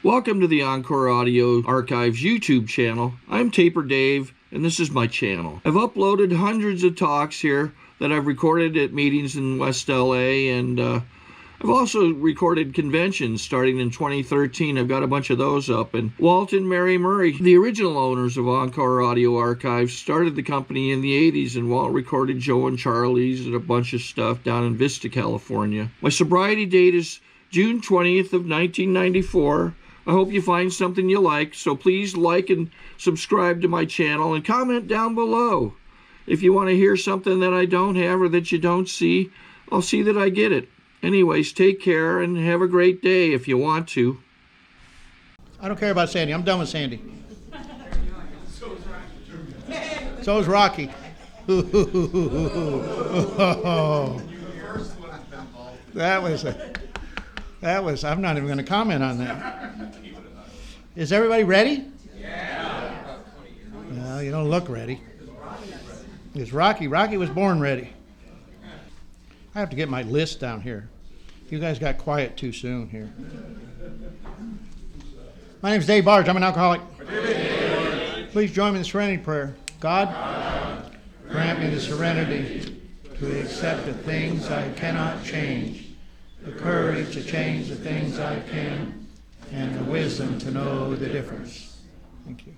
Welcome to the Encore Audio Archives YouTube channel. I'm Taper Dave, and this is my channel. I've uploaded hundreds of talks here that I've recorded at meetings in West LA, and I've also recorded conventions starting in 2013. I've got a bunch of those up. And Walt and Mary Murray, the original owners of Encore Audio Archives, started the company in the 80s, and Walt recorded Joe and Charlie's and a bunch of stuff down in Vista, California. My sobriety date is June 20th of 1994. I hope you find something you like, so please like and subscribe to my channel and comment down below. If you want to hear something that I don't have or that you don't see, I'll see that I get it. Anyways, take care and have a great day if you want to. I don't care about Sandy. I'm done with Sandy. So is Rocky. That was, I'm not even going to comment on that. Is everybody ready? Yeah. Well, you don't look ready. It's Rocky. Rocky was born ready. I have to get my list down here. You guys got quiet too soon here. My name is Dave Barge. I'm an alcoholic. Please join me in the serenity prayer. God, grant me the serenity to accept the things I cannot change, the courage to change the things I can, and the wisdom to know the difference. Thank you.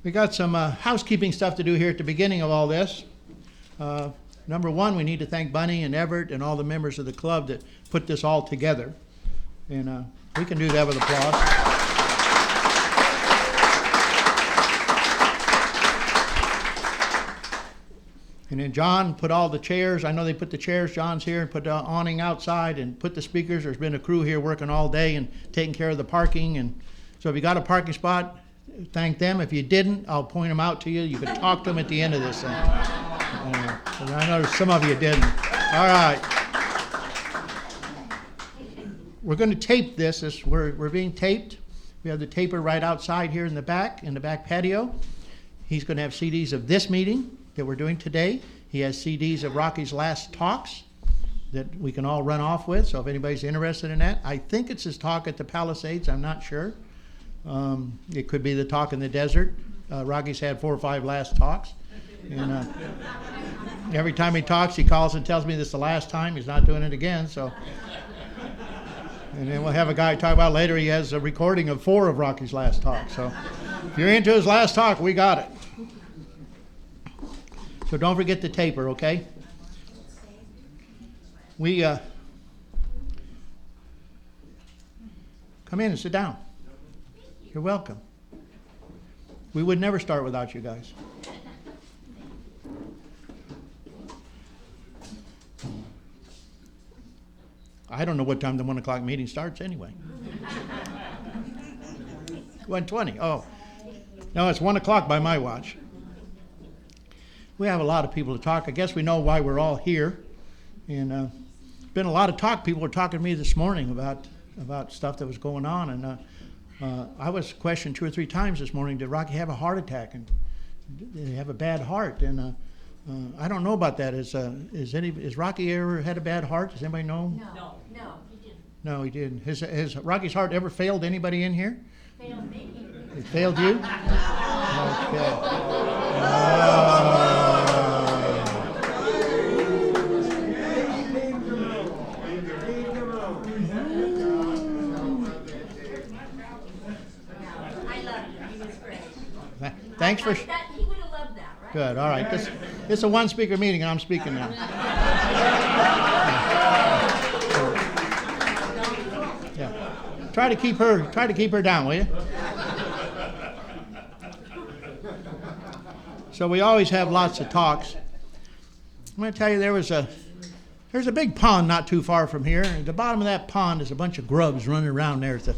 We got some housekeeping stuff to do here at the beginning of all this. Number one, we need to thank Bunny and Everett and all the members of the club that put this all together. And we can do that with applause. And then John put all the chairs. I know they put the chairs. John's here and put the awning outside and put the speakers. There's been a crew here working all day and taking care of the parking. And so if you got a parking spot, thank them. If you didn't, I'll point them out to you. You can talk to them at the end of this thing. I know some of you didn't. All right. We're going to tape this. We're being taped. We have the taper right outside here in the back patio. He's going to have CDs of this meeting that we're doing today. He has CDs of Rocky's last talks that we can all run off with. So if anybody's interested in that, I think it's his talk at the Palisades. I'm not sure. It could be the talk in the desert. Rocky's had 4 or 5 last talks. And every time he talks, he calls and tells me this is the last time. He's not doing it again. So, and then we'll have a guy talk about later. He has a recording of 4 of Rocky's last talks. So, if you're into his last talk, we got it. So don't forget the taper, okay? We come in and sit down. You're welcome. We would never start without you guys. I don't know what time the 1 o'clock meeting starts anyway. 1:20. Oh. No, it's 1 o'clock by my watch. We have a lot of people to talk. I guess we know why we're all here. And been a lot of talk. People were talking to me this morning about stuff that was going on. And I was questioned 2 or 3 times this morning, did Rocky have a heart attack? And did he have a bad heart? And I don't know about that. Has Rocky ever had a bad heart? Does anybody know? No, he didn't. No, he didn't. Has Rocky's heart ever failed anybody in here? Failed me. It failed you? Okay. I loved him. He was great. Thanks for... He would have loved that, right? Good, all right. This is a one-speaker meeting, and I'm speaking now. Yeah. Try to keep her down, will you? So we always have lots of talks. I'm going to tell you there's a big pond not too far from here. At the bottom of that pond is a bunch of grubs running around there at the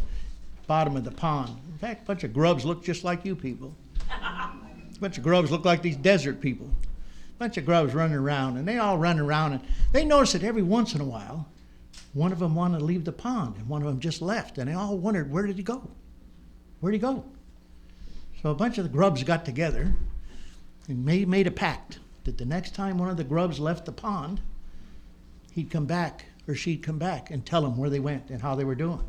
bottom of the pond. In fact, a bunch of grubs look just like you people. A bunch of grubs look like these desert people. A bunch of grubs running around, and they all run around, and they notice that every once in a while, one of them wanted to leave the pond, and one of them just left, and they all wondered, where did he go? Where'd he go? So a bunch of the grubs got together and made a pact that the next time one of the grubs left the pond, he'd come back, or she'd come back and tell them where they went and how they were doing.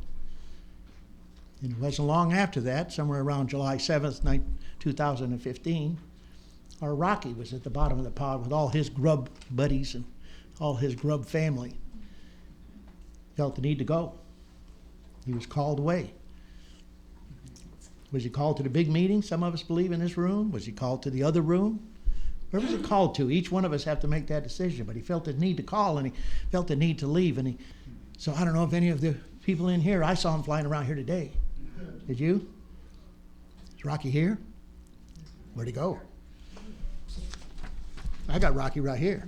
And it wasn't long after that, somewhere around July 7th, 2015, our Rocky was at the bottom of the pod with all his grub buddies and all his grub family. Felt the need to go. He was called away. Was he called to the big meeting, some of us believe, in this room? Was he called to the other room? Where was he called to? Each one of us have to make that decision, but he felt the need to call, and he felt the need to leave. So I don't know if any of the people in here, I saw him flying around here today. Did you? Is Rocky here? Where'd he go? I got Rocky right here.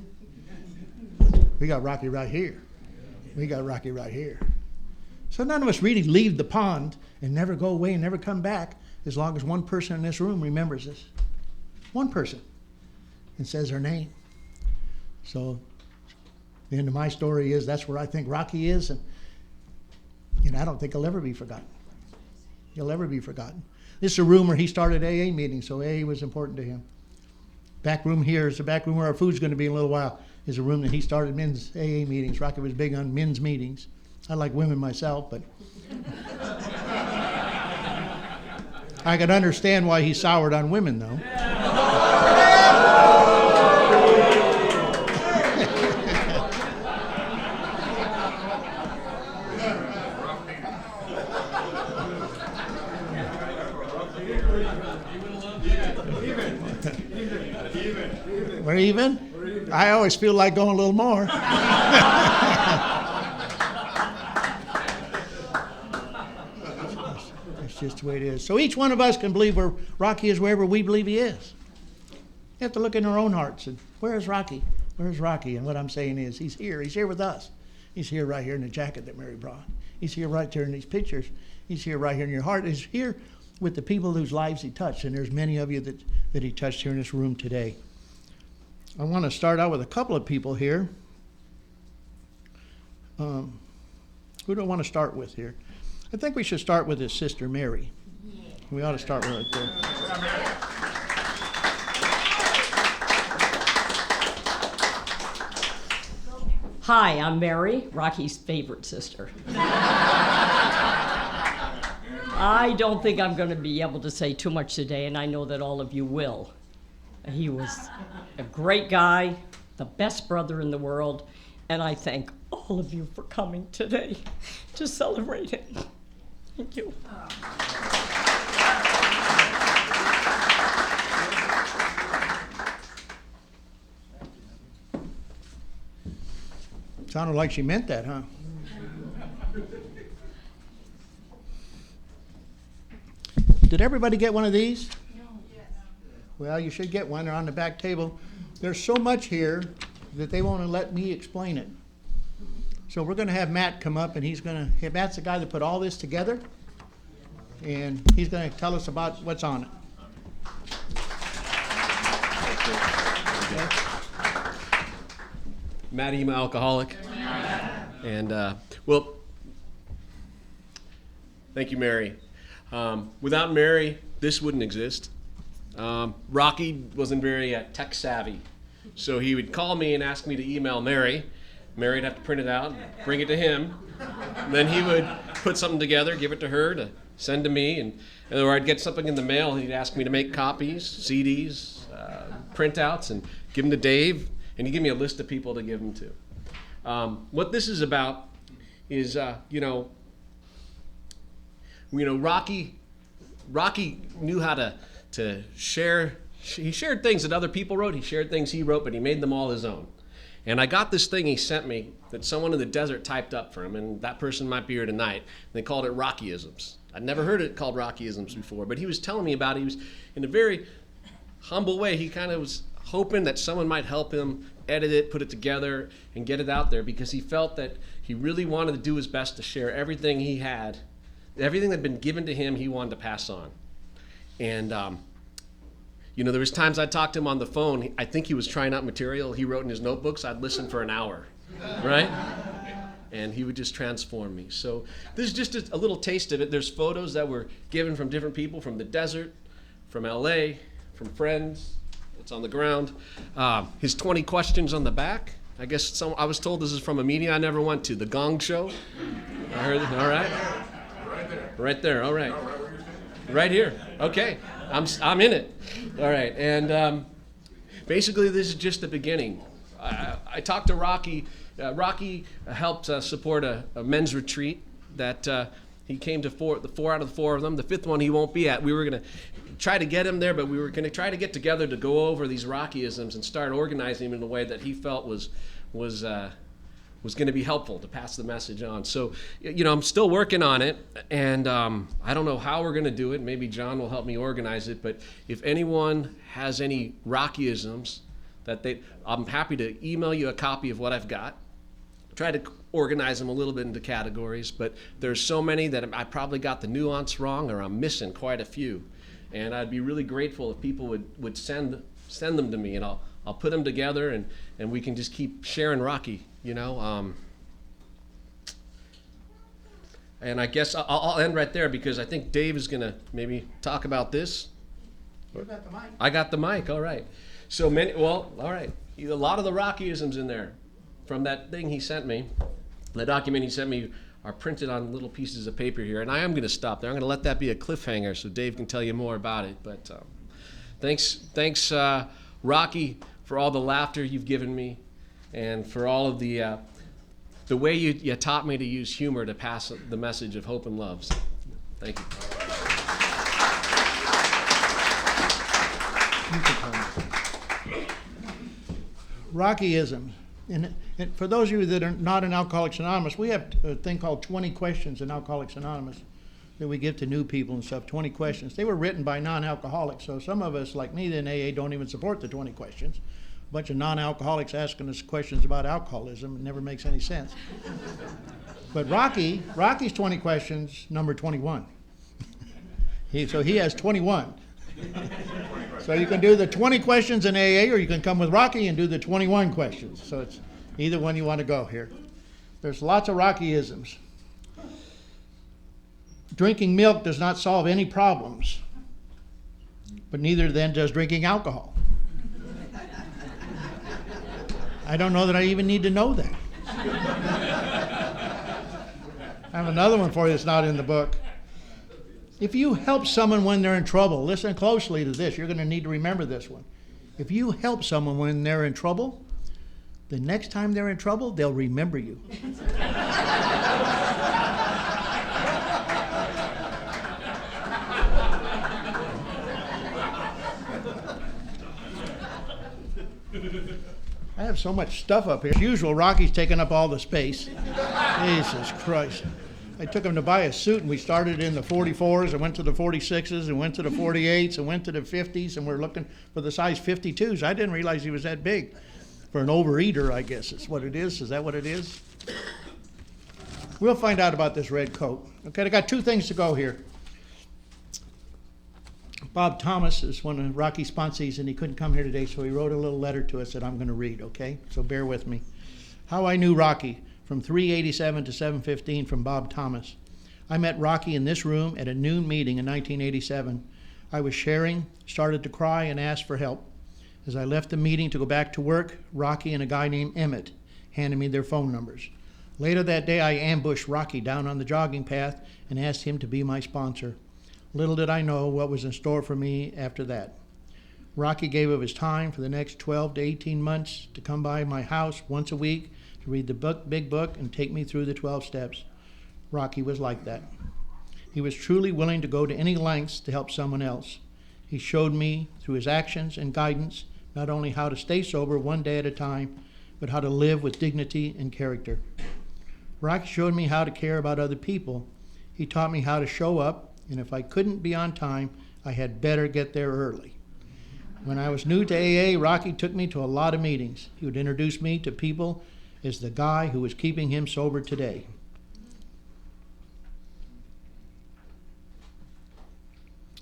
We got Rocky right here. We got Rocky right here. So none of us really leave the pond and never go away and never come back as long as one person in this room remembers us. One person. And says their name. So the end of my story is that's where I think Rocky is, and I don't think he'll ever be forgotten. He'll ever be forgotten. This is a room where he started AA meetings, so AA was important to him. Back room here is the back room where our food's going to be in a little while, is a room that he started men's AA meetings. Rocky was big on men's meetings. I like women myself, but I could understand why he soured on women, though. We're even? I always feel like going a little more. That's just the way it is. So each one of us can believe where Rocky is wherever we believe he is. You have to look in our own hearts and where is Rocky? Where's Rocky? And what I'm saying is he's here. He's here with us. He's here right here in the jacket that Mary brought. He's here right there in these pictures. He's here right here in your heart. He's here with the people whose lives he touched. And there's many of you that he touched here in this room today. I want to start out with a couple of people here. Who do I want to start with here? I think we should start with his sister, Mary. Yeah. We ought to start right there. Hi, I'm Mary, Rocky's favorite sister. I don't think I'm going to be able to say too much today, and I know that all of you will. He was a great guy, the best brother in the world, and I thank all of you for coming today to celebrate him. Thank you. Sounded like she meant that, huh? Did everybody get one of these? Well, you should get one. They're on the back table. There's so much here that they won't let me explain it. So we're going to have Matt come up, and Matt's the guy that put all this together, and he's going to tell us about what's on it. Matt, I'm an alcoholic. And, thank you, Mary. Without Mary, this wouldn't exist. Rocky wasn't very tech savvy, so he would call me and ask me to email Mary. Mary'd have to print it out, bring it to him, and then he would put something together, give it to her to send to me, and or I'd get something in the mail. He'd ask me to make copies, CDs, printouts, and give them to Dave, and he'd give me a list of people to give them to. What this is about is, Rocky knew how to share. He shared things that other people wrote. He shared things he wrote, but he made them all his own. And I got this thing he sent me that someone in the desert typed up for him, and that person might be here tonight. They called it Rockyisms. I'd never heard it called Rockyisms before, but he was telling me about it. He was, in a very humble way, he kind of was hoping that someone might help him edit it, put it together, and get it out there, because he felt that he really wanted to do his best to share everything he had, everything that had been given to him, he wanted to pass on. And there was times I'd talk to him on the phone. I think he was trying out material he wrote in his notebooks. I'd listen for an hour, right? And he would just transform me. So this is just a little taste of it. There's photos that were given from different people, from the desert, from LA, from friends. It's on the ground. His 20 questions on the back. I guess I was told this is from a meeting I never went to, the Gong Show. I heard, all right? Right there. All right. Right here. Okay. I'm in it. All right. And basically, this is just the beginning. I talked to Rocky. Rocky helped support a men's retreat that he came to the four out of the four of them. The fifth one he won't be at. We were going to try to get him there, but we were going to try to get together to go over these Rockyisms and start organizing them in a way that he felt was going to be helpful to pass the message on. So, I'm still working on it, and I don't know how we're going to do it. Maybe John will help me organize it, but if anyone has any Rockyisms I'm happy to email you a copy of what I've got. Try to organize them a little bit into categories, but there's so many that I probably got the nuance wrong, or I'm missing quite a few. And I'd be really grateful if people would send them to me, and I'll put them together, and we can just keep sharing Rocky, And I guess I'll end right there, because I think Dave is going to maybe talk about this. You got the mic. I got the mic, all right. So all right. A lot of the Rockyisms in there from that thing he sent me, the document he sent me, are printed on little pieces of paper here. And I am going to stop there. I'm going to let that be a cliffhanger so Dave can tell you more about it. But thanks, Rocky, for all the laughter you've given me, and for all of the way you taught me to use humor to pass the message of hope and love. So, thank you. Rockyism. And for those of you that are not in Alcoholics Anonymous, we have a thing called 20 questions in Alcoholics Anonymous that we give to new people and stuff, 20 questions. They were written by non-alcoholics, so some of us, like me in AA, don't even support the 20 questions. A bunch of non-alcoholics asking us questions about alcoholism. It never makes any sense. But Rocky's 20 questions, number 21. So he has 21. So you can do the 20 questions in AA, or you can come with Rocky and do the 21 questions. So it's either one you want to go here. There's lots of Rockyisms. Drinking milk does not solve any problems, but neither then does drinking alcohol. I don't know that I even need to know that. I have another one for you that's not in the book. If you help someone when they're in trouble, listen closely to this. You're going to need to remember this one. If you help someone when they're in trouble, the next time they're in trouble, they'll remember you. I have so much stuff up here. As usual, Rocky's taking up all the space. Jesus Christ. I took him to buy a suit, and we started in the 44s and went to the 46s and went to the 48s and went to the 50s, and we're looking for the size 52s. I didn't realize he was that big. For an overeater, I guess is what it is. Is that what it is? We'll find out about this red coat. Okay, I got two things to go here. Bob Thomas is one of Rocky's sponsees, and he couldn't come here today, so he wrote a little letter to us that I'm going to read, okay? So bear with me. How I knew Rocky. From 387 to 715 from Bob Thomas. I met Rocky in this room at a noon meeting in 1987. I was sharing, started to cry, and asked for help. As I left the meeting to go back to work, Rocky and a guy named Emmett handed me their phone numbers. Later that day, I ambushed Rocky down on the jogging path and asked him to be my sponsor. Little did I know what was in store for me after that. Rocky gave of his time for the next 12 to 18 months to come by my house once a week to read the big book and take me through the 12 steps. Rocky was like that. He was truly willing to go to any lengths to help someone else. He showed me through his actions and guidance not only how to stay sober one day at a time, but how to live with dignity and character. Rocky showed me how to care about other people. He taught me how to show up, and if I couldn't be on time, I had better get there early. When I was new to AA, Rocky took me to a lot of meetings. He would introduce me to people as the guy who was keeping him sober today.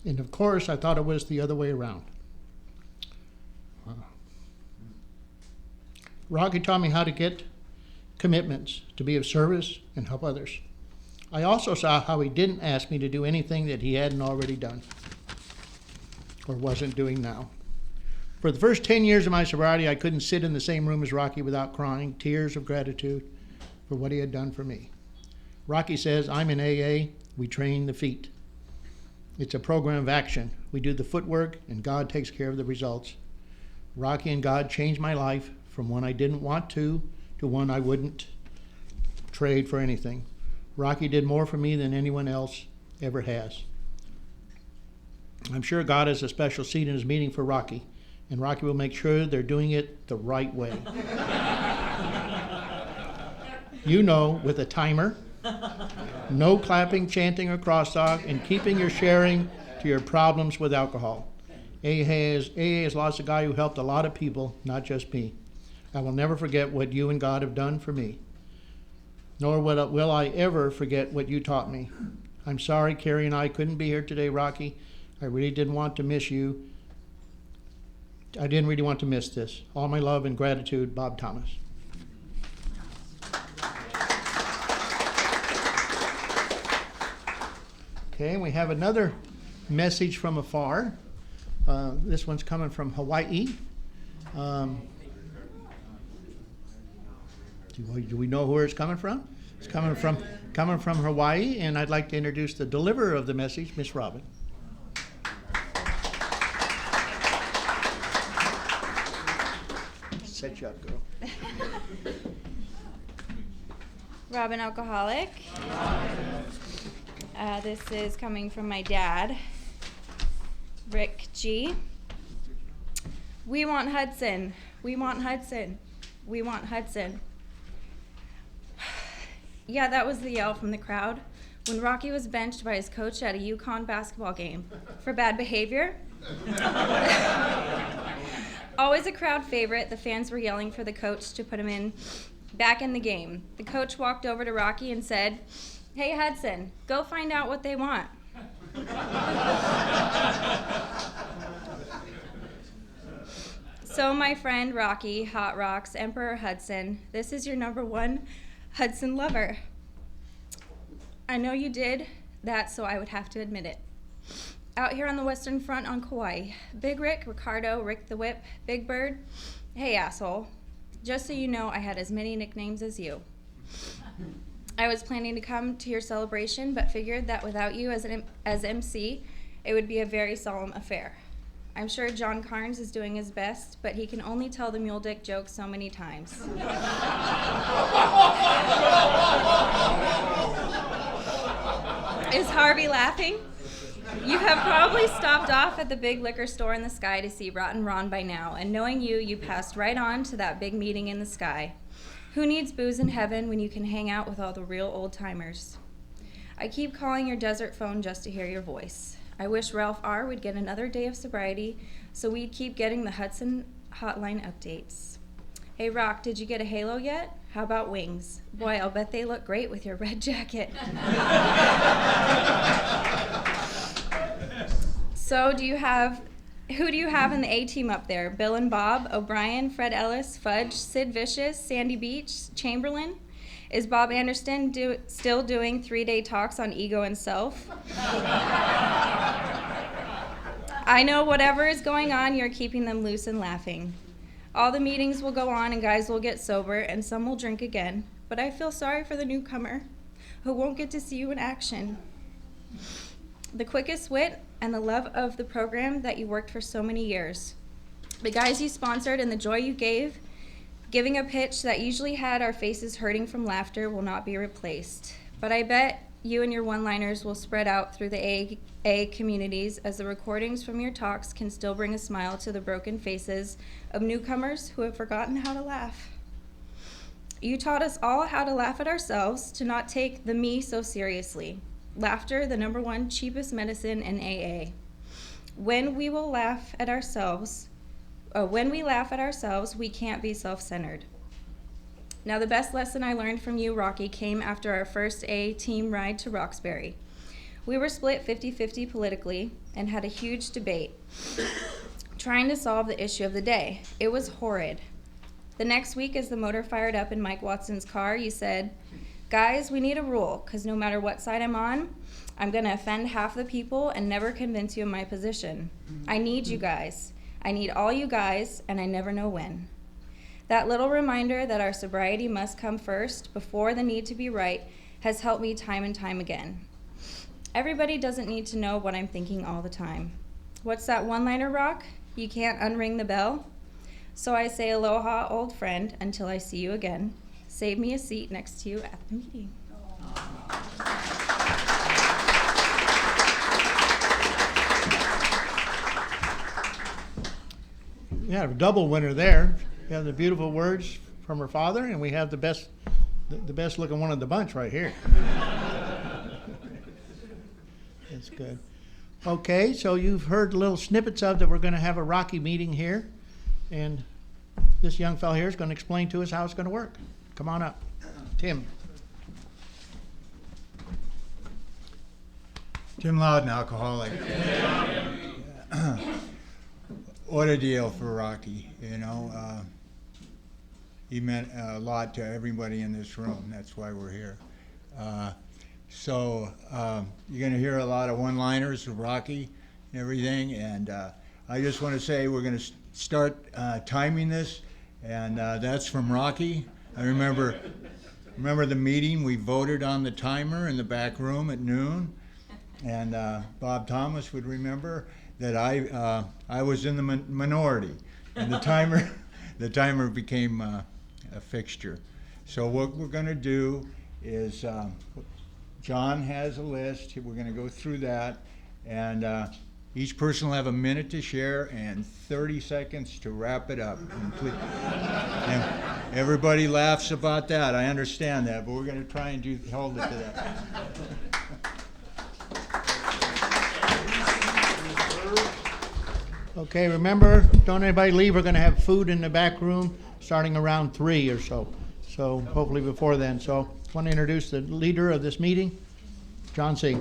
And of course, I thought it was the other way around. Rocky taught me how to get commitments, to be of service and help others. I also saw how he didn't ask me to do anything that he hadn't already done or wasn't doing now. For the first 10 years of my sobriety, I couldn't sit in the same room as Rocky without crying tears of gratitude for what he had done for me. Rocky says, I'm in AA, we train the feet. It's a program of action. We do the footwork, and God takes care of the results. Rocky and God changed my life from one I didn't want to one I wouldn't trade for anything. Rocky did more for me than anyone else ever has. I'm sure God has a special seat in his meeting for Rocky, and Rocky will make sure they're doing it the right way. You know, with a timer, no clapping, chanting, or cross-talk, and keeping your sharing to your problems with alcohol. AA has lost a guy who helped a lot of people, not just me. I will never forget what you and God have done for me, nor will I ever forget what you taught me. I'm sorry Carrie and I couldn't be here today, Rocky. I really didn't want to miss you. I didn't really want to miss this. All my love and gratitude, Bob Thomas. Okay, we have another message from afar. This one's coming from Hawaii. Do we know where it's coming from? It's coming from Hawaii, and I'd like to introduce the deliverer of the message, Miss Robin. Set you up, girl. Robin Alcoholic. This is coming from my dad, Rick G. We want Hudson. We want Hudson. We want Hudson. Yeah, that was the yell from the crowd when Rocky was benched by his coach at a UConn basketball game for bad behavior. Always a crowd favorite, the fans were yelling for the coach to put him back in the game. The coach walked over to Rocky and said, "Hey Hudson, go find out what they want." So my friend Rocky, Hot Rocks, Emperor Hudson, this is your #1 Hudson lover. I know you did that, so I would have to admit it. Out here on the Western Front on Kauai, Big Rick, Ricardo, Rick the Whip, Big Bird, hey asshole. Just so you know, I had as many nicknames as you. I was planning to come to your celebration, but figured that without you as MC, it would be a very solemn affair. I'm sure John Carnes is doing his best, but he can only tell the mule dick joke so many times. Is Harvey laughing? You have probably stopped off at the big liquor store in the sky to see Rotten Ron by now, and knowing you passed right on to that big meeting in the sky. Who needs booze in heaven when you can hang out with all the real old-timers? I keep calling your desert phone just to hear your voice. I wish Ralph R. would get another day of sobriety so we'd keep getting the Hudson hotline updates. Hey Rock, did you get a halo yet? How about wings? Boy, I'll bet they look great with your red jacket. So who do you have in the A-team up there? Bill and Bob, O'Brien, Fred Ellis, Fudge, Sid Vicious, Sandy Beach, Chamberlain? Is Bob Anderson still doing 3-day talks on ego and self? I know whatever is going on, you're keeping them loose and laughing. All the meetings will go on and guys will get sober and some will drink again, but I feel sorry for the newcomer who won't get to see you in action. The quickest wit and the love of the program that you worked for so many years. The guys you sponsored and the joy you gave, giving a pitch that usually had our faces hurting from laughter will not be replaced. But I bet you and your one-liners will spread out through the AA communities as the recordings from your talks can still bring a smile to the broken faces of newcomers who have forgotten how to laugh. You taught us all how to laugh at ourselves, to not take the me so seriously. Laughter, the #1 cheapest medicine in AA. When we laugh at ourselves, we can't be self-centered. Now, the best lesson I learned from you, Rocky, came after our first AA team ride to Roxbury. We were split 50-50 politically and had a huge debate, trying to solve the issue of the day. It was horrid. The next week, as the motor fired up in Mike Watson's car, you said, "Guys, we need a rule, because no matter what side I'm on, I'm going to offend half the people and never convince you of my position. I need you guys. I need all you guys, and I never know when." That little reminder that our sobriety must come first before the need to be right has helped me time and time again. Everybody doesn't need to know what I'm thinking all the time. What's that one-liner, Rock? You can't unring the bell? So I say aloha, old friend, until I see you again. Save me a seat next to you at the meeting. We have a double winner there. We have the beautiful words from her father, and we have the best looking one of the bunch right here. That's good. Okay, so you've heard little snippets of that we're going to have a Rocky meeting here, and this young fellow here is going to explain to us how it's going to work. Come on up, Tim. Tim Loudon, alcoholic. What a deal for Rocky, you know. He meant a lot to everybody in this room. That's why we're here. So you're going to hear a lot of one-liners of Rocky and everything. And I just want to say we're going to start timing this, and that's from Rocky. I remember the meeting. We voted on the timer in the back room at noon, and Bob Thomas would remember that I was in the minority, and the timer became a fixture. So what we're going to do is John has a list. We're going to go through that, and each person will have a minute to share and 30 seconds to wrap it up. And everybody laughs about that. I understand that, but we're going to try and hold it to that. Okay, remember, don't anybody leave. We're going to have food in the back room starting around 3 or so. So hopefully before then. So I want to introduce the leader of this meeting, John C.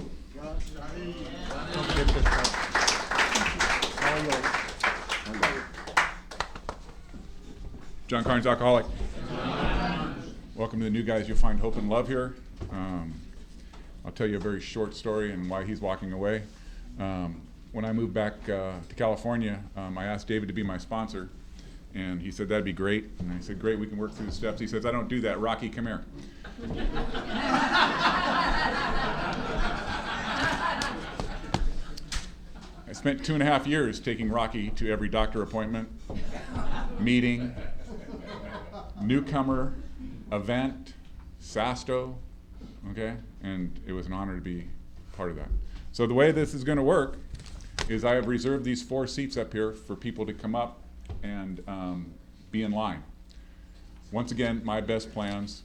John Carnes, alcoholic. Welcome to the new guys. You'll find hope and love here. I'll tell you a very short story and why he's walking away. When I moved back to California, I asked David to be my sponsor, and he said that'd be great. And I said, great, we can work through the steps. He says, I don't do that. Rocky, come here. I spent 2.5 years taking Rocky to every doctor appointment, meeting, newcomer, event, SASTO, okay? And it was an honor to be part of that. So the way this is going to work is I have reserved these 4 seats up here for people to come up and be in line. Once again, my best plans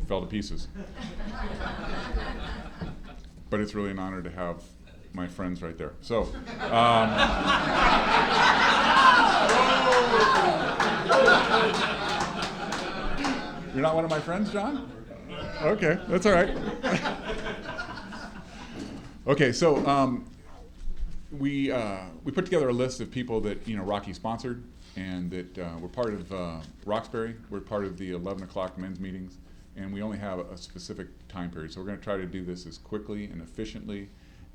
fell to pieces. But it's really an honor to have my friends right there. So, you're not one of my friends, John? Okay, that's all right. Okay, so we put together a list of people that Rocky sponsored, and that we're part of Roxbury. We're part of the 11 o'clock men's meetings, and we only have a specific time period. So we're going to try to do this as quickly and efficiently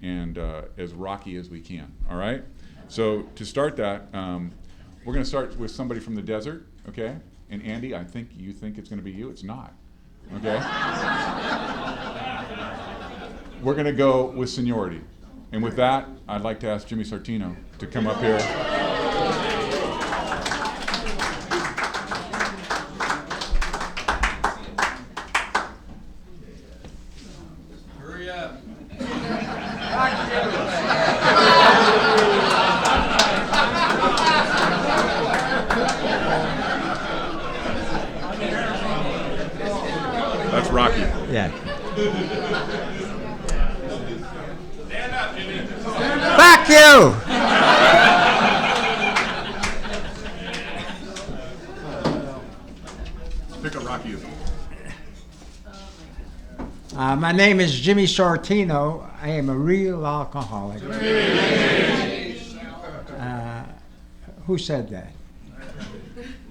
and as Rocky as we can. All right. So to start that, we're going to start with somebody from the desert. Okay. And Andy, I think you think it's going to be you. It's not. Okay. We're going to go with seniority. And with that, I'd like to ask Jimmy Sartino to come up here. Hurry up. That's Rocky. Yeah. Stand up, Jimmy. Fuck you! Pick a Rocky. My name is Jimmy Sartino. I am a real alcoholic. Who said that?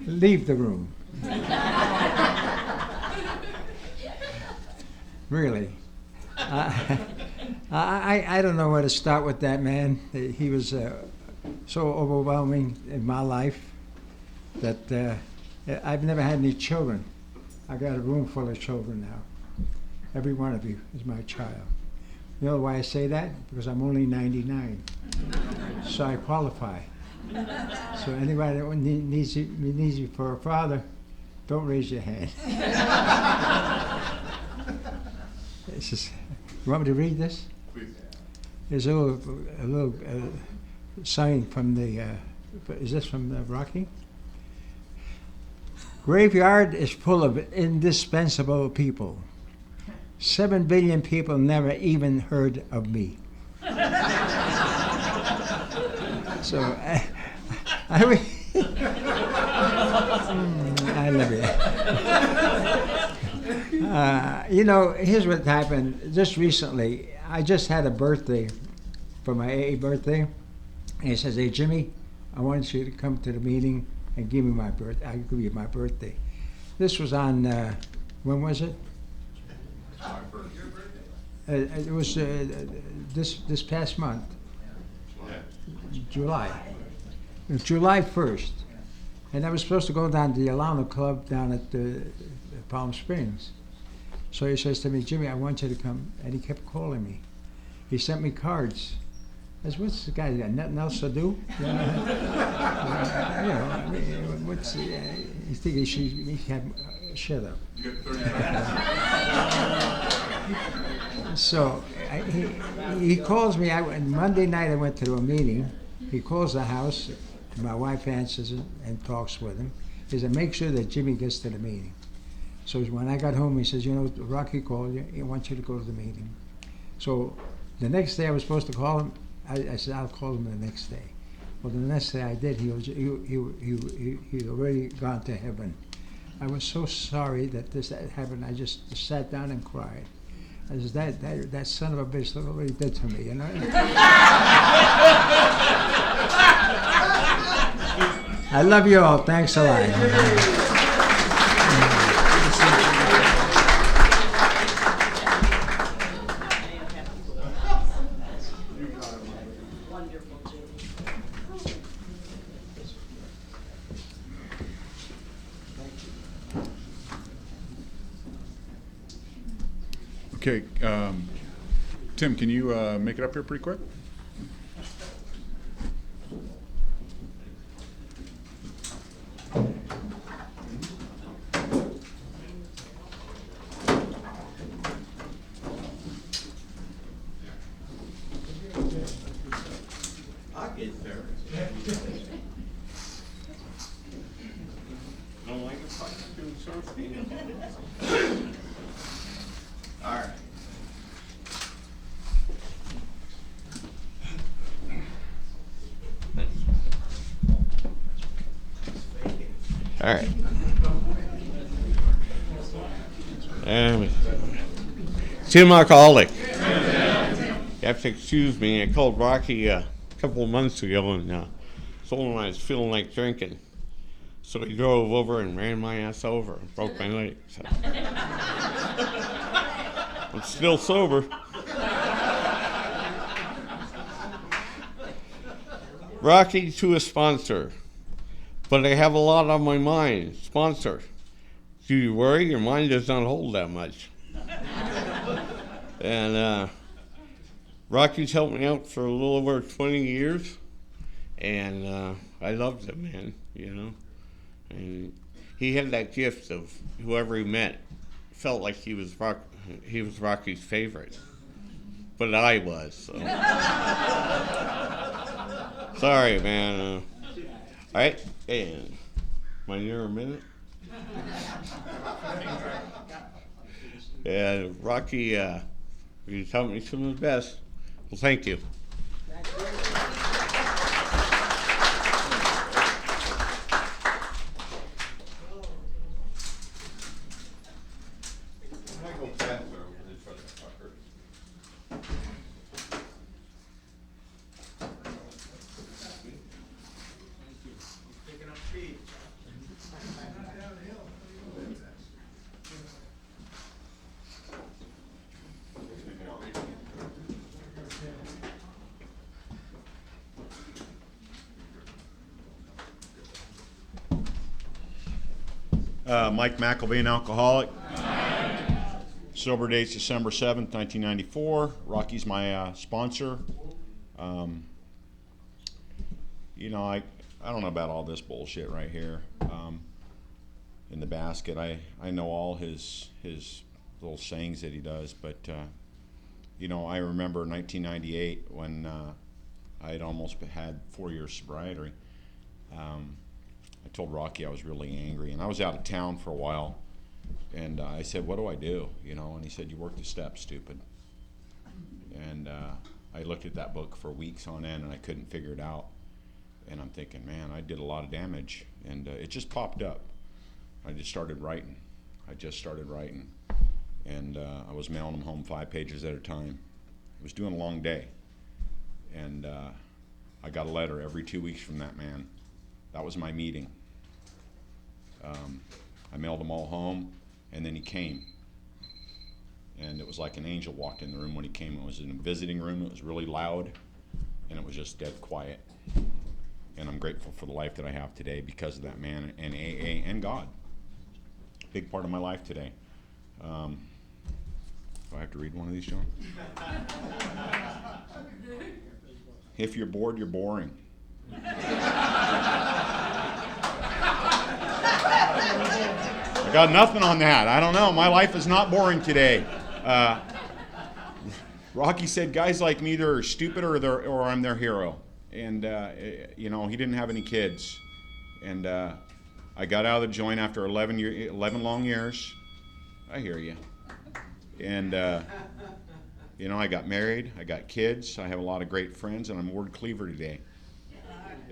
Leave the room. Really. I don't know where to start with that man. He was so overwhelming in my life that I've never had any children. I got a room full of children now. Every one of you is my child. You know why I say that? Because I'm only 99. So I qualify. So anybody that needs you for a father, don't raise your hand. It's just, you want me to read this? Please. There's a little sign from the, is this from Rocky? Graveyard is full of indispensable people. 7 billion people never even heard of me. So, I love you. You know, here's what happened. Just recently, I just had a birthday for my AA birthday. And he says, "Hey, Jimmy, I want you to come to the meeting and give me my birthday. I'll give you my birthday." This was on, when was it? It was this past month, July. It was July 1st. And I was supposed to go down to the Alano Club down at Palm Springs. So he says to me, "Jimmy, I want you to come." And he kept calling me. He sent me cards. I said, "What's the guy got? Nothing else to do?" You know, what's you think he should have? Shut up. So he calls me. Monday night I went to a meeting. He calls the house. My wife answers it and talks with him. He said, "Make sure that Jimmy gets to the meeting." So when I got home, he says, "You know, Rocky called you. He wants you to go to the meeting." So the next day I was supposed to call him. I said, "I'll call him the next day." Well, the next day I did. He'd already gone to heaven. I was so sorry that this happened. I just sat down and cried. I said, that son of a bitch, look what he did to me, you know? I love you all. Thanks a lot. Okay, Tim, can you make it up here pretty quick? I'll get there. Don't like it, doing something. All right. All right. Tim Alcoholic. You have to excuse me. I called Rocky a couple of months ago and told him I was feeling like drinking. So he drove over and ran my ass over and broke my leg. So. I'm still sober. Rocky to a sponsor. But I have a lot on my mind. Sponsor. Do you worry? Your mind does not hold that much. And Rocky's helped me out for a little over 20 years. And I loved him, man, you know. And he had that gift of whoever he met felt like he was Rocky's favorite. But I was, so. Sorry, man. All right, and my near a minute. And Rocky, you taught me some of the best. Well, thank you. Mike McElveen, alcoholic. Sober date's December 7th, 1994. Rocky's my sponsor. You know, I don't know about all this bullshit right here in the basket. I know all his little sayings that he does, but you know, I remember 1998 when I had almost had 4 years sobriety. I told Rocky I was really angry, and I was out of town for a while, and I said, "What do I do?" You know, and he said, "You work the steps, stupid." And I looked at that book for weeks on end, and I couldn't figure it out. And I'm thinking, man, I did a lot of damage, and it just popped up. I just started writing. And I was mailing them home 5 pages at a time. I was doing a long day, and I got a letter every 2 weeks from that man. That was my meeting. I mailed them all home, and then he came. And it was like an angel walked in the room when he came. It was in a visiting room. It was really loud, and it was just dead quiet. And I'm grateful for the life that I have today because of that man and AA and God. Big part of my life today. Do I have to read one of these, John? If you're bored, you're boring. I got nothing on that. I don't know. My life is not boring today. Rocky said guys like me either are stupid or I'm their hero. And, you know, he didn't have any kids. And I got out of the joint after 11 long years. I hear you. And, you know, I got married. I got kids. I have a lot of great friends, and I'm a word cleaver today.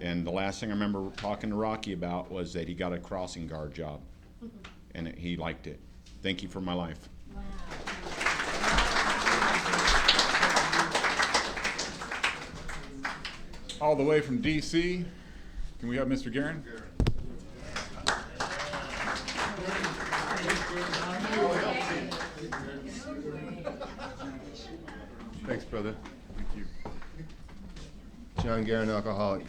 And the last thing I remember talking to Rocky about was that he got a crossing guard job. And he liked it. Thank you for my life. All the way from D.C., can we have Mr. Guerin? Thanks, brother. Thank you. John Guerin, alcoholic.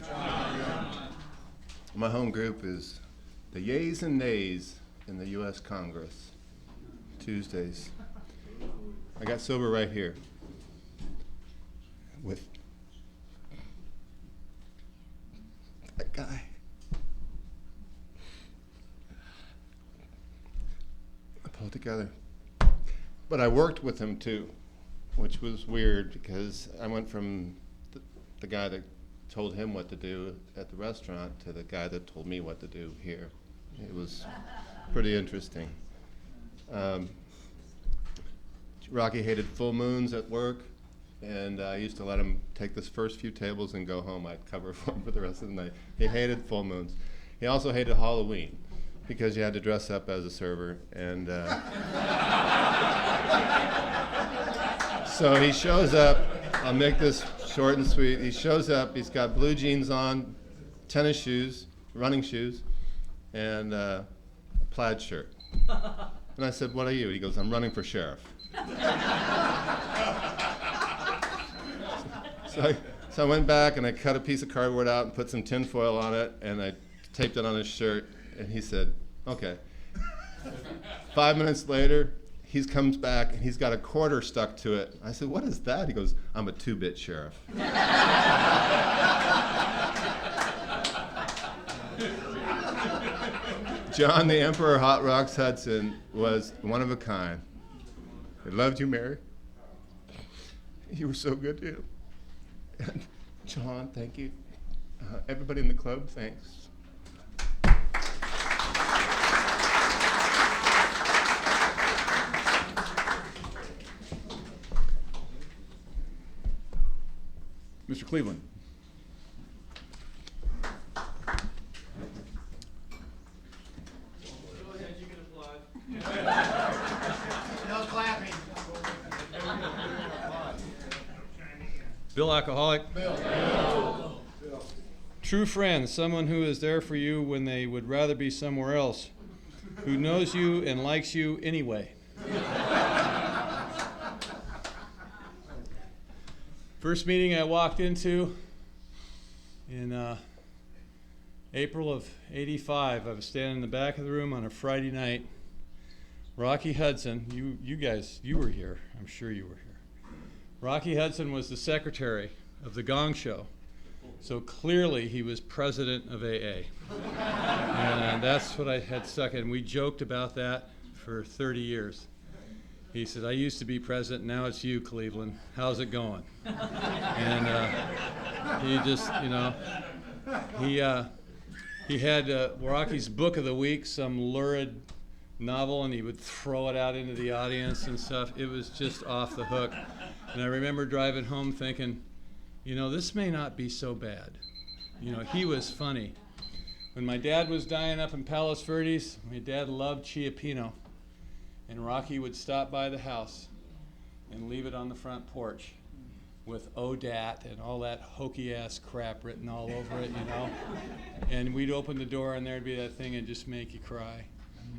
My home group is the Yays and Nays in the U.S. Congress, Tuesdays. I got sober right here with that guy. I pulled together. But I worked with him too, which was weird because I went from the guy that told him what to do at the restaurant to the guy that told me what to do here. It was pretty interesting. Rocky hated full moons at work, and I used to let him take the first few tables and go home. I'd cover for him for the rest of the night. He hated full moons. He also hated Halloween because you had to dress up as a server. And so he shows up. I'll make this short and sweet. He shows up. He's got blue jeans on, tennis shoes, running shoes, and a plaid shirt. And I said, "What are you?" He goes, "I'm running for sheriff." So I went back and I cut a piece of cardboard out and put some tin foil on it, and I taped it on his shirt, and he said, "Okay." 5 minutes later, he comes back and he's got a quarter stuck to it. I said, "What is that?" He goes, "I'm a 2-bit sheriff." John the Emperor Hot Rocks Hudson was one of a kind. I loved you, Mary. You were so good to him. And John, thank you. Everybody in the club, thanks. Mr. Cleveland. Bill, alcoholic. Bill. True friend, someone who is there for you when they would rather be somewhere else, who knows you and likes you anyway. First meeting I walked into in April of '85. I was standing in the back of the room on a Friday night Rocky Hudson, you guys, you were here. I'm sure you were here. Rocky Hudson was the secretary of the Gong Show. So clearly he was president of AA. And that's what I had stuck in. We joked about that for 30 years. He said, I used to be president, now it's you, Cleveland. How's it going? And he just, you know, he had Rocky's book of the week, some lurid novel, and he would throw it out into the audience and stuff. It was just off the hook. And I remember driving home thinking, you know, this may not be so bad. You know, he was funny. When my dad was dying up in Palos Verdes, my dad loved Chia Pinot. And Rocky would stop by the house and leave it on the front porch with ODAT and all that hokey-ass crap written all over it, you know. And we'd open the door and there'd be that thing and just make you cry.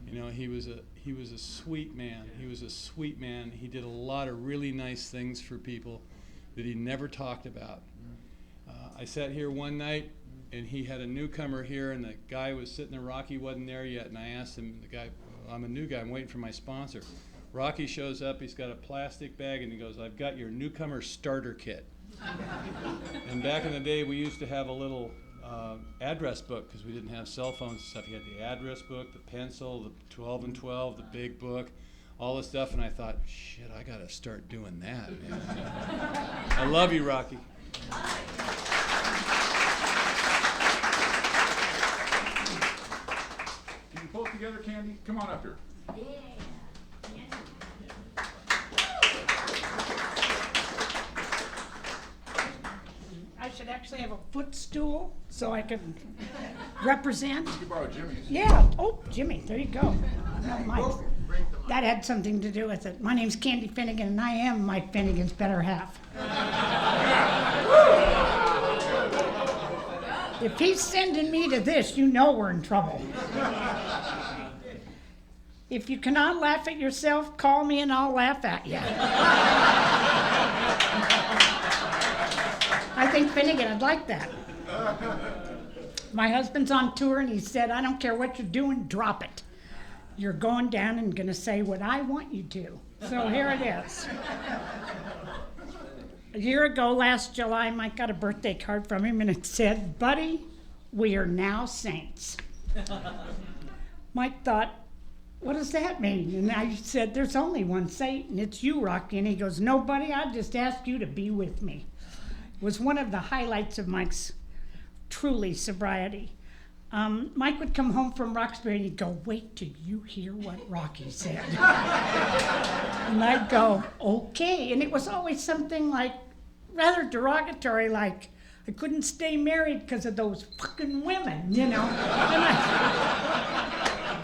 You know, he was a sweet man. He was a sweet man. He did a lot of really nice things for people that he never talked about. I sat here one night and he had a newcomer here and the guy was sitting there, Rocky wasn't there yet, and I asked him, the guy, I'm a new guy, I'm waiting for my sponsor. Rocky shows up, he's got a plastic bag and he goes, I've got your newcomer starter kit. And back in the day we used to have a little address book because we didn't have cell phones and stuff. You had the address book, the pencil, the 12 and 12, the big book, all this stuff, and I thought, shit, I gotta start doing that, man. I love you, Rocky. Can you pull it together, Candy? Come on up here. I should actually have a footstool so I can represent. You can borrow Jimmy's. Yeah. Oh, Jimmy, there you go. No, Mike. That had something to do with it. My name's Candy Finnegan, and I am Mike Finnegan's better half. If he's sending me to this, you know we're in trouble. If you cannot laugh at yourself, call me and I'll laugh at you. I think Finnegan would like that. My husband's on tour and he said, I don't care what you're doing, drop it. You're going down and gonna say what I want you to. So here it is. A year ago, last July, Mike got a birthday card from him and it said, buddy, we are now saints. Mike thought, what does that mean? And I said, there's only one saint and it's you, Rocky. And he goes, no, buddy, I just asked you to be with me. It was one of the highlights of Mike's truly sobriety. Mike would come home from Roxbury and he'd go, wait till you hear what Rocky said. And I'd go, okay. And it was always something like rather derogatory, like I couldn't stay married because of those fucking women, you know. And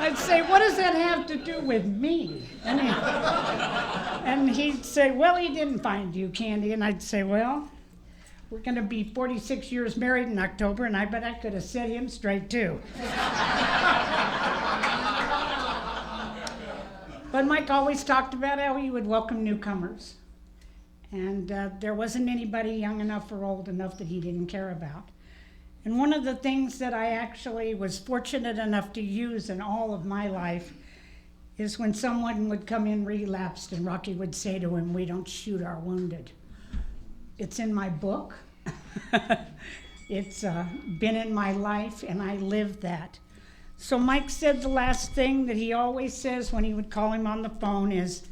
I'd say, what does that have to do with me? And he'd say, well, he didn't find you, Candy. And I'd say, well, we're going to be 46 years married in October, and I bet I could have set him straight, too. But Mike always talked about how he would welcome newcomers. And there wasn't anybody young enough or old enough that he didn't care about. And one of the things that I actually was fortunate enough to use in all of my life is when someone would come in relapsed and Rocky would say to him, we don't shoot our wounded. It's in my book. It's been in my life, and I lived that. So Mike said the last thing that he always says when he would call him on the phone is,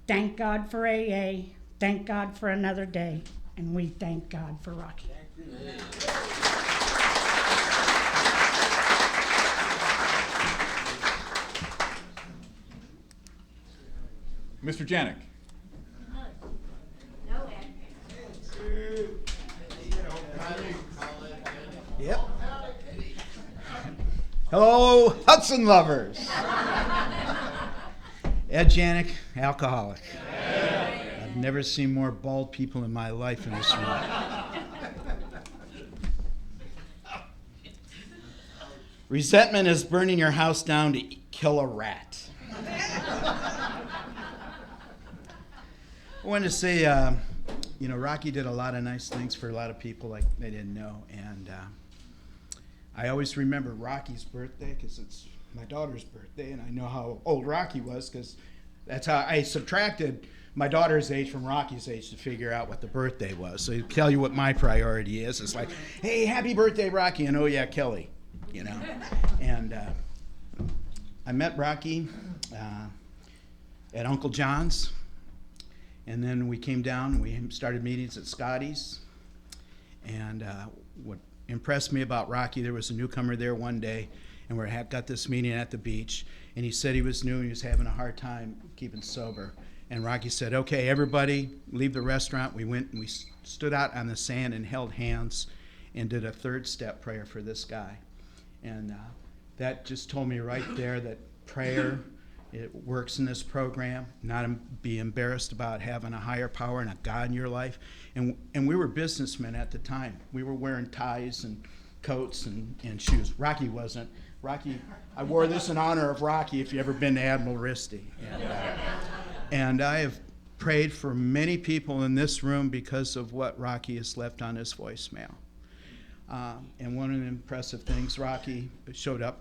thank God for AA, thank God for another day, and we thank God for Rocky. Mr. Janik. Yep. Hello, Hudson lovers. Ed Janik, alcoholic. I've never seen more bald people in my life in this room. Resentment is burning your house down to kill a rat. I wanted to say, Rocky did a lot of nice things for a lot of people like they didn't know. And I always remember Rocky's birthday because it's my daughter's birthday, and I know how old Rocky was because that's how I subtracted my daughter's age from Rocky's age to figure out what the birthday was. So to tell you what my priority is, it's like, hey, happy birthday, Rocky, and oh yeah, Kelly, you know. And I met Rocky at Uncle John's, and then we came down and we started meetings at Scotty's. And what impressed me about Rocky, there was a newcomer there one day, and we got this meeting at the beach, and he said he was new and he was having a hard time keeping sober. And Rocky said, okay, everybody leave the restaurant. We went and we stood out on the sand and held hands and did a third step prayer for this guy. And that just told me right there that prayer, it works in this program, not be embarrassed about having a higher power and a God in your life. And we were businessmen at the time. We were wearing ties and coats and shoes. Rocky wasn't. Rocky, I wore this in honor of Rocky if you've ever been to Admiral Risty. And I have prayed for many people in this room because of what Rocky has left on his voicemail. And one of the impressive things, Rocky showed up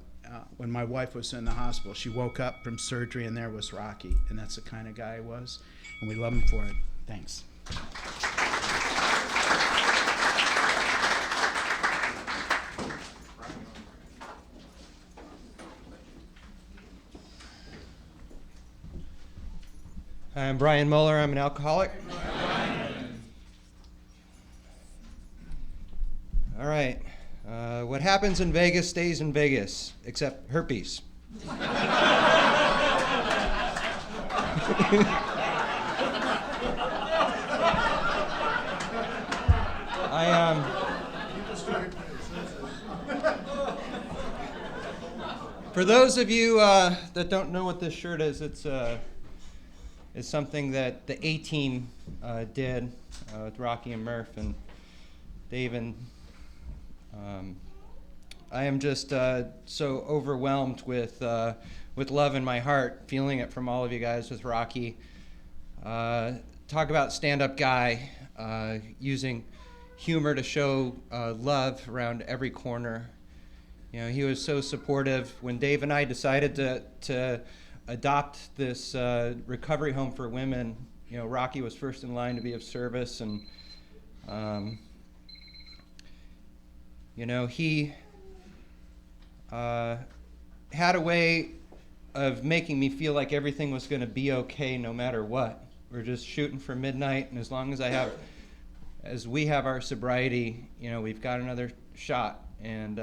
when my wife was in the hospital. She woke up from surgery and there was Rocky, and that's the kind of guy he was, and we love him for it. Thanks. I'm Brian Muller. I'm an alcoholic. All right. What happens in Vegas stays in Vegas, except herpes. For those of you that don't know what this shirt is, it's something that the A-Team did with Rocky and Murph and Dave, and I am just so overwhelmed with love in my heart, feeling it from all of you guys with Rocky. Talk about stand-up guy, using humor to show love around every corner. You know, he was so supportive. When Dave and I decided to adopt this recovery home for women, you know, Rocky was first in line to be of service, and you know, he had a way of making me feel like everything was going to be okay no matter what. We're just shooting for midnight, and as long as we have our sobriety, you know, we've got another shot. And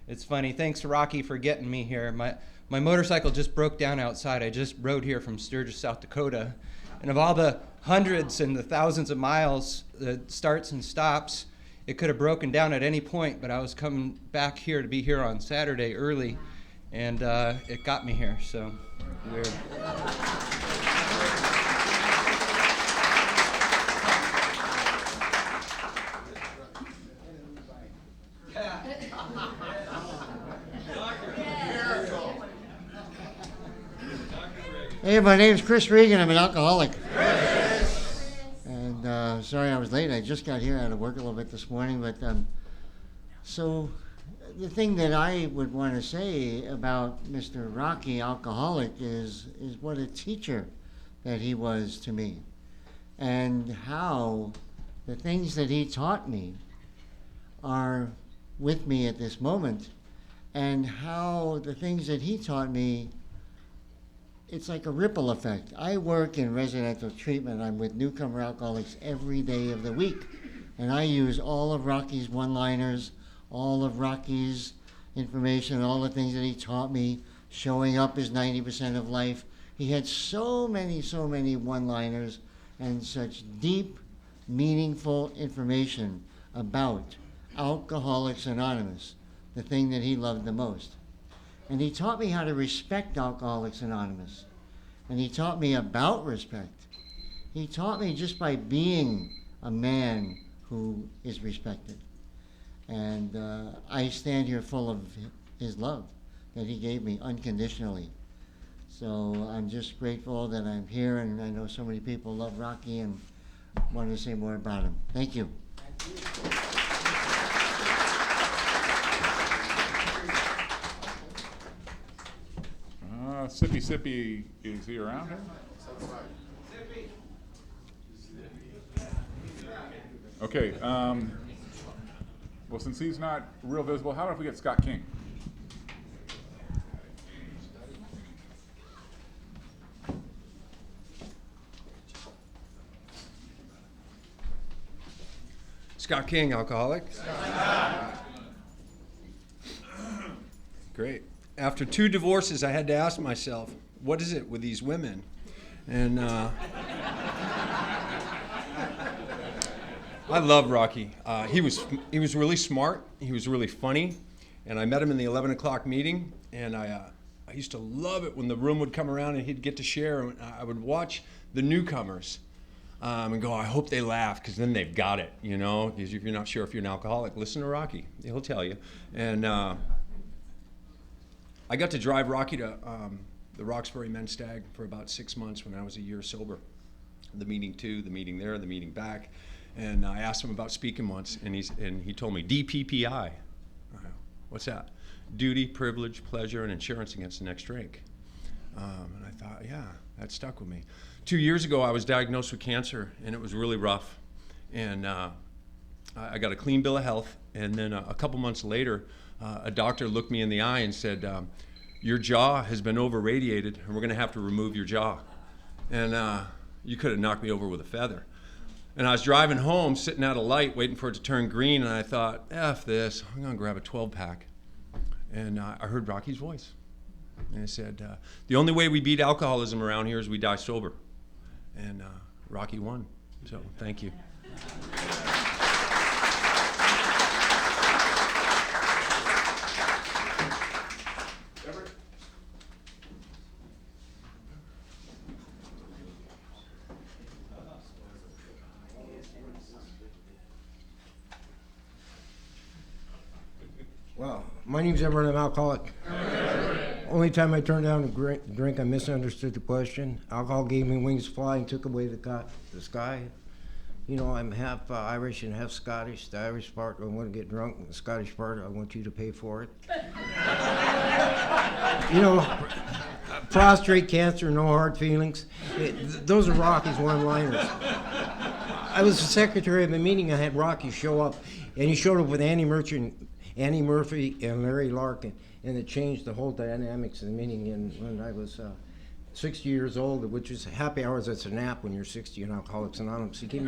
it's funny, thanks to Rocky for getting me here. My motorcycle just broke down outside. I just rode here from Sturgis, South Dakota. And of all the hundreds and the thousands of miles that starts and stops, it could have broken down at any point, but I was coming back here to be here on Saturday early, and it got me here, so weird. Hey, my name's Chris Regan. I'm an alcoholic. And sorry I was late. I just got here. I had to work a little bit this morning. But so the thing that I would want to say about Mr. Rocky Alcoholic is what a teacher that he was to me, and how the things that he taught me are with me at this moment, and how the things that he taught me, it's like a ripple effect. I work in residential treatment. I'm with newcomer alcoholics every day of the week. And I use all of Rocky's one-liners, all of Rocky's information, all the things that he taught me. Showing up is 90% of life. He had so many one-liners and such deep, meaningful information about Alcoholics Anonymous, the thing that he loved the most. And he taught me how to respect Alcoholics Anonymous. And he taught me about respect. He taught me just by being a man who is respected. And I stand here full of his love that he gave me unconditionally. So I'm just grateful that I'm here, and I know so many people love Rocky and want to say more about him. Thank you. Sippy, is he around here? Okay, well, since he's not real visible, how about if we get Scott King? Scott King, alcoholic. Great. After 2 divorces, I had to ask myself, what is it with these women? And I love Rocky. He was really smart. He was really funny. And I met him in the 11 o'clock meeting. And I used to love it when the room would come around and he'd get to share. And I would watch the newcomers and go, I hope they laugh, because then they've got it, you know? Because if you're not sure if you're an alcoholic, listen to Rocky. He'll tell you. And I got to drive Rocky to the Roxbury Men's Stag for about 6 months when I was a year sober. The meeting the meeting there, the meeting back. And I asked him about speaking once, and he told me, DPPI. What's that? Duty, privilege, pleasure, and insurance against the next drink. And I thought, yeah, that stuck with me. 2 years ago, I was diagnosed with cancer, and it was really rough. And I got a clean bill of health, and then a couple months later, a doctor looked me in the eye and said, your jaw has been over-radiated, and we're going to have to remove your jaw. And you could have knocked me over with a feather. And I was driving home, sitting at a light, waiting for it to turn green, and I thought, F this, I'm going to grab a 12-pack. And I heard Rocky's voice. And it said, the only way we beat alcoholism around here is we die sober. And Rocky won. So thank you. Wow, my name's Everett. I'm alcoholic. Only time I turned down a drink, I misunderstood the question. Alcohol gave me wings to fly and took away the sky. You know, I'm half Irish and half Scottish. The Irish part, I want to get drunk. The Scottish part, I want you to pay for it. You know, prostate cancer, no hard feelings. Those are Rocky's one-liners. I was the secretary of a meeting. I had Rocky show up, and he showed up with Annie Murphy, and Larry Larkin, and it changed the whole dynamics of the meeting. And when I was 60 years old, which is happy hours, that's a nap when you're 60 in Alcoholics Anonymous, he gave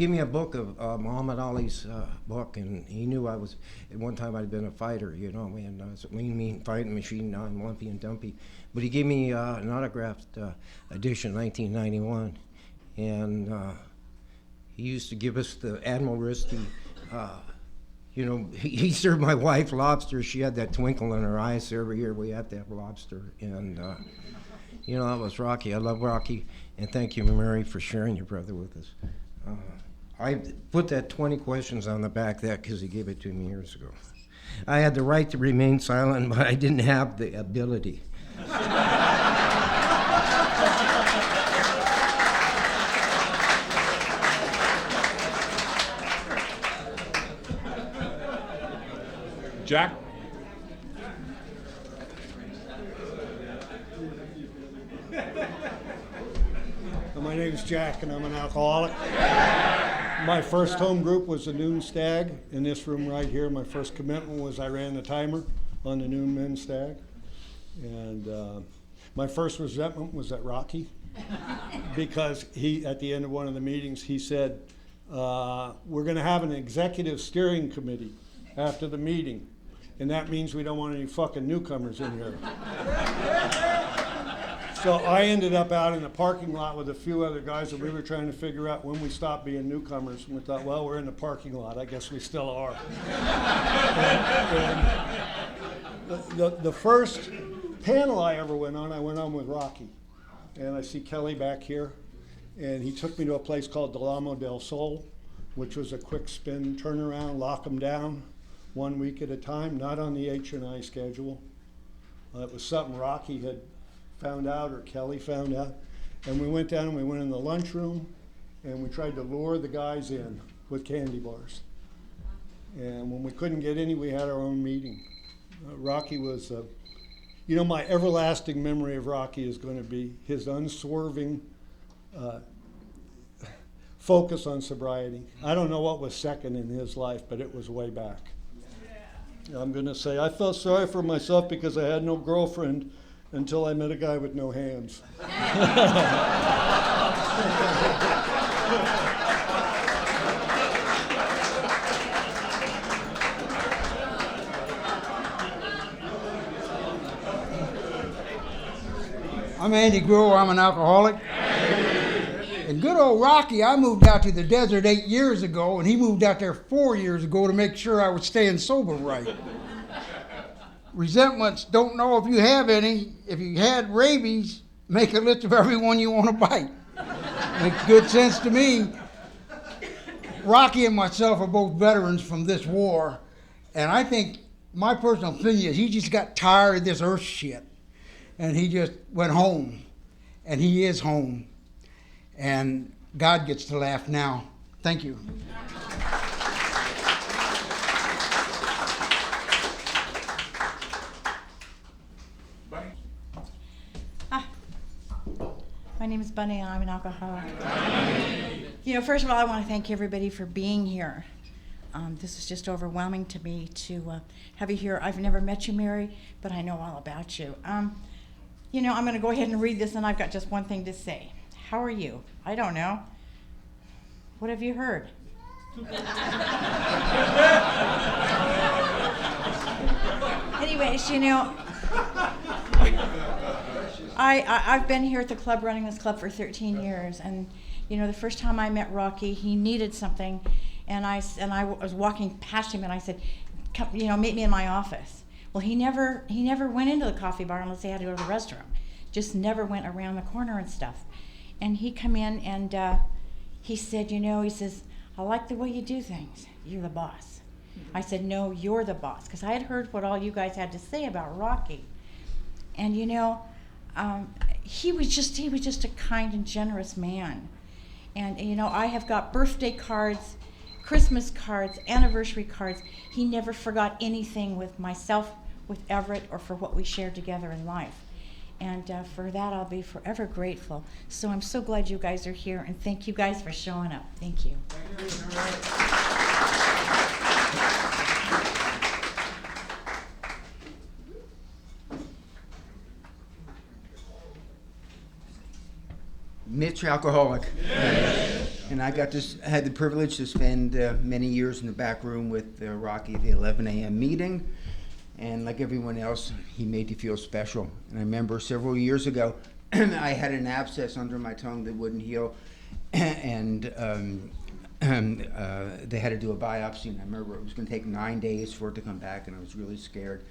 me a book of Muhammad Ali's book, and he knew I was, at one time I'd been a fighter, you know, and I was a lean, mean fighting machine. Now I'm lumpy and dumpy. But he gave me an autographed edition, 1991, and he used to give us the Admiral Risky. You know, he served my wife lobster. She had that twinkle in her eyes. So every year we have to have lobster. And, you know, that was Rocky. I love Rocky. And thank you, Mary, for sharing your brother with us. I put that 20 questions on the back of that because he gave it to me years ago. I had the right to remain silent, but I didn't have the ability. Jack? My name's Jack, and I'm an alcoholic. My first home group was the Noon Stag in this room right here. My first commitment was I ran the timer on the Noon Men's Stag. And my first resentment was at Rocky because he, at the end of one of the meetings, he said, we're going to have an executive steering committee after the meeting. And that means we don't want any fucking newcomers in here. So I ended up out in the parking lot with a few other guys, and we were trying to figure out when we stopped being newcomers. And we thought, well, we're in the parking lot. I guess we still are. and the first panel I ever went on with Rocky. And I see Kelly back here. And he took me to a place called Alano del Sol, which was a quick spin, turnaround, lock them down. 1 week at a time, not on the H&I schedule. It was something Rocky had found out, or Kelly found out. And we went down and we went in the lunchroom, and we tried to lure the guys in with candy bars. And when we couldn't get any, we had our own meeting. Rocky was You know, my everlasting memory of Rocky is going to be his unswerving focus on sobriety. I don't know what was second in his life, but it was way back. I'm going to say I felt sorry for myself because I had no girlfriend until I met a guy with no hands. I'm Andy Grower, I'm an alcoholic. And good old Rocky, I moved out to the desert 8 years ago, and he moved out there 4 years ago to make sure I was staying sober right. Resentments, don't know if you have any. If you had rabies, make a list of everyone you want to bite. Makes good sense to me. Rocky and myself are both veterans from this war, and I think my personal opinion is he just got tired of this earth shit. And he just went home, and he is home, and God gets to laugh now. Thank you. My name is Bunny, and I'm an alcoholic. You know, first of all, I want to thank everybody for being here. This is just overwhelming to me to have you here. I've never met you, Mary, but I know all about you. You know, I'm going to go ahead and read this, and I've got just one thing to say. How are you? I don't know. What have you heard? Anyways, you know, I've been here at the club, running this club for 13 years, and you know, the first time I met Rocky, he needed something, and I was walking past him, and I said, "Come, you know, meet me in my office." Well, he never went into the coffee bar unless he had to go to the restroom. Just never went around the corner and stuff. And he come in and he said, you know, he says, "I like the way you do things. You're the boss." I said, "No, you're the boss," because I had heard what all you guys had to say about Rocky. And you know, he was just a kind and generous man. And you know, I have got birthday cards, Christmas cards, anniversary cards. He never forgot anything with myself, with Everett, or for what we shared together in life. And for that, I'll be forever grateful. So I'm so glad you guys are here, and thank you guys for showing up. Thank you. Mitch, alcoholic. And I had the privilege to spend many years in the back room with Rocky at the 11 a.m. meeting. And like everyone else, he made you feel special. And I remember several years ago, I had an abscess under my tongue that wouldn't heal. And they had to do a biopsy. And I remember it was going to take 9 days for it to come back, and I was really scared.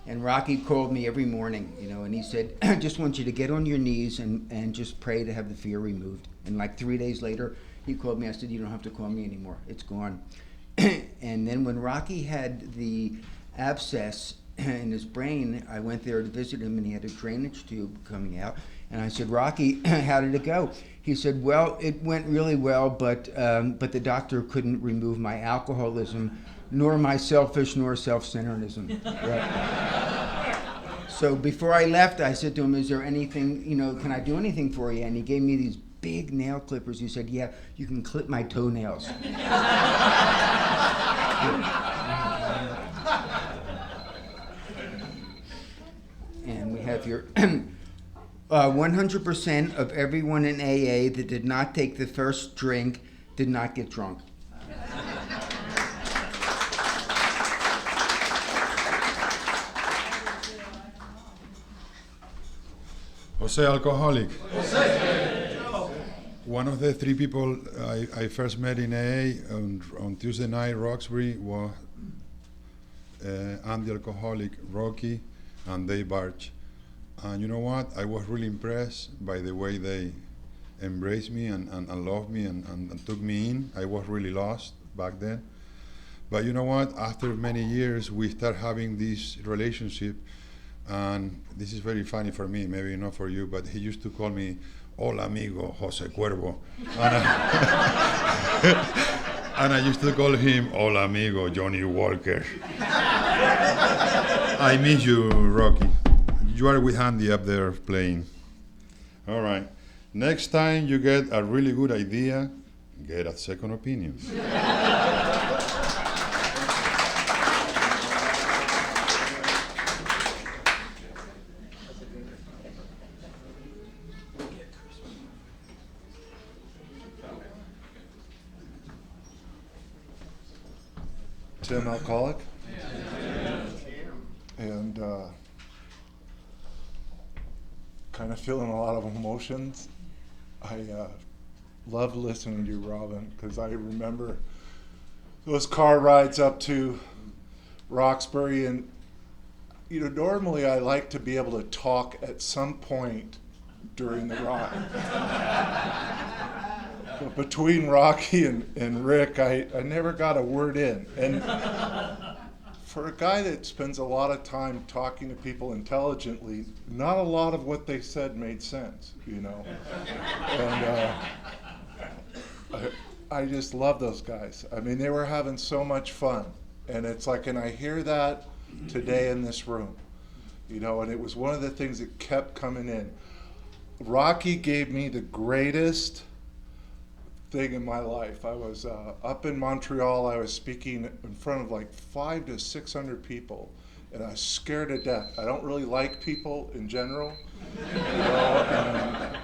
And Rocky called me every morning, you know, and he said, "I just want you to get on your knees and just pray to have the fear removed." And like 3 days later, he called me. I said, "You don't have to call me anymore. It's gone." And then when Rocky had the abscess in his brain, I went there to visit him, and he had a drainage tube coming out. And I said, "Rocky, how did it go?" He said, "Well, it went really well, but the doctor couldn't remove my alcoholism, nor my selfish, nor self-centeredism." Right. So before I left, I said to him, "Is there anything, you know, can I do anything for you?" And he gave me these big nail clippers. He said, "Yeah, you can clip my toenails." And we have here 100% of everyone in AA that did not take the first drink did not get drunk. Jose Alcoholic. One of the three people I first met in AA on Tuesday night, Roxbury, was Andy Alcoholic, Rocky, and Dave BARGE. And you know what? I was really impressed by the way they embraced me and loved me and took me in. I was really lost back then. But you know what? After many years, we start having this relationship. And this is very funny for me, maybe not for you, but he used to call me Hola amigo, Jose Cuervo. And I used to call him Hola amigo, Johnny Walker. I miss you, Rocky. you are with Andy up there playing. All right. Next time you get a really good idea, get a second opinion. Tim, alcoholic. And kind of feeling a lot of emotions. I love listening to you, Robin, because I remember those car rides up to Roxbury, and you know, normally I like to be able to talk at some point during the ride. But between Rocky and Rick, I never got a word in. And for a guy that spends a lot of time talking to people intelligently, not a lot of what they said made sense, you know. And I just love those guys. I mean, they were having so much fun. And it's like, and I hear that today in this room, you know, and it was one of the things that kept coming in. Rocky gave me the greatest thing in my life. I was up in Montreal. I was speaking in front of like 500 to 600 people, and I was scared to death. I don't really like people in general, you know, and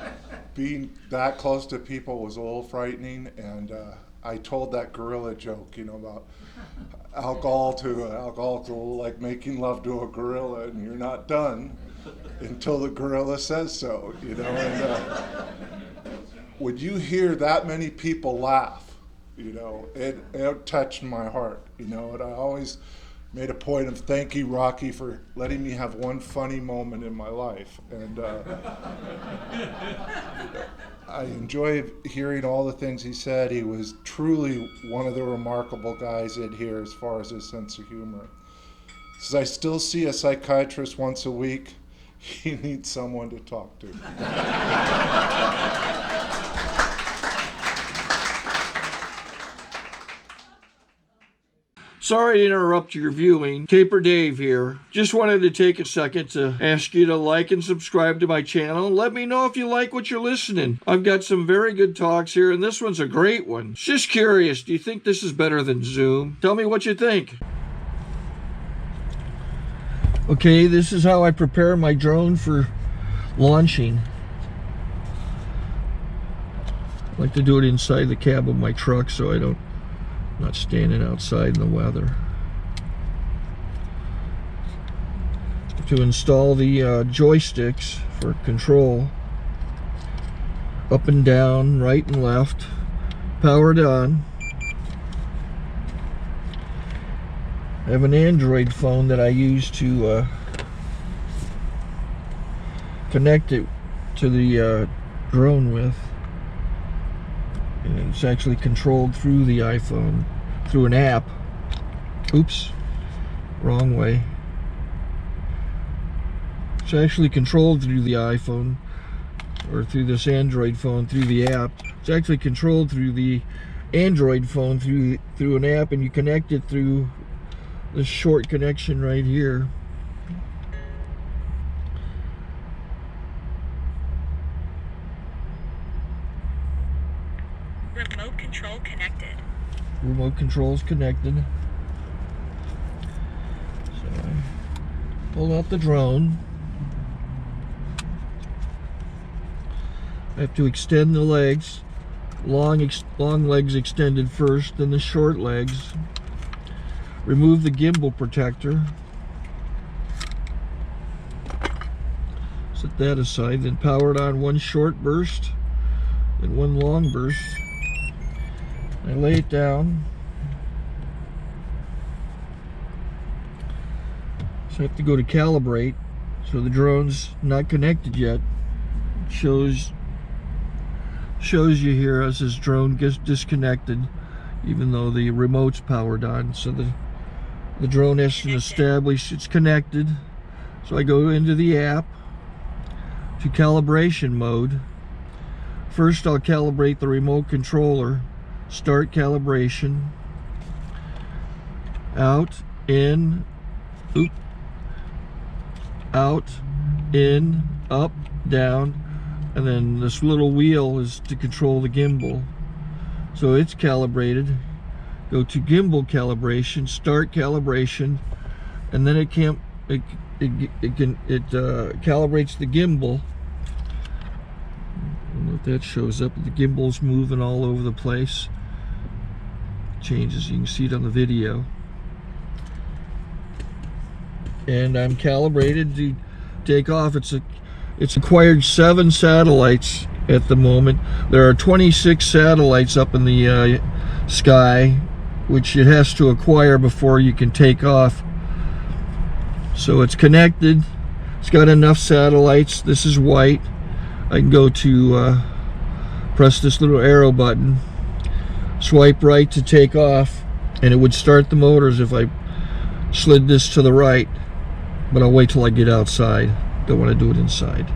being that close to people was a little frightening. And I told that gorilla joke, you know, about alcohol's a little like making love to a gorilla, and you're not done until the gorilla says so, you know. And would you hear that many people laugh, you know, it touched my heart, you know. And I always made a point of thank you, Rocky, for letting me have one funny moment in my life. And I enjoy hearing all the things he said. He was truly one of the remarkable guys in here as far as his sense of humor. Says, I still see a psychiatrist once a week. He needs someone to talk to. Sorry to interrupt your viewing. Caper Dave here. Just wanted to take a second to ask you to like and subscribe to my channel. Let me know if you like what you're listening. I've got some very good talks here, and this one's a great one. Just curious, do you think this is better than Zoom? Tell me what you think. Okay, this is how I prepare my drone for launching. I like to do it inside the cab of my truck so I'm not standing outside in the weather. To install the joysticks for control, up and down, right and left, powered on. I have an Android phone that I use to connect it to the drone with. And it's actually controlled through the iPhone, through an app. Oops, wrong way. It's actually controlled through the iPhone, or through this Android phone, through the app. It's actually controlled through the Android phone, through an app, and you connect it through this short connection right here. Remote control connected. Remote control's connected. So I pull out the drone. I have to extend the legs. Long legs extended first, then the short legs. Remove the gimbal protector. Set that aside, then power it on one short burst, then one long burst. I lay it down. So I have to go to calibrate. So the drone's not connected yet. It shows you here as this drone gets disconnected, even though the remote's powered on. So the drone has to establish it's connected. So I go into the app to calibration mode. First I'll calibrate the remote controller. Start calibration. Out, in, out, in, up, down, and then this little wheel is to control the gimbal. So it's calibrated. Go to gimbal calibration, start calibration, and then it calibrates the gimbal. I don't know if that shows up. The gimbal's moving all over the place. Changes, you can see it on the video. And I'm calibrated to take off. It's acquired 7 satellites at the moment. There are 26 satellites up in the sky, which it has to acquire before you can take off. So it's connected. It's got enough satellites. This is white. I can go to press this little arrow button, swipe right to take off, and it would start the motors if I slid this to the right. But I'll wait till I get outside. Don't want to do it inside.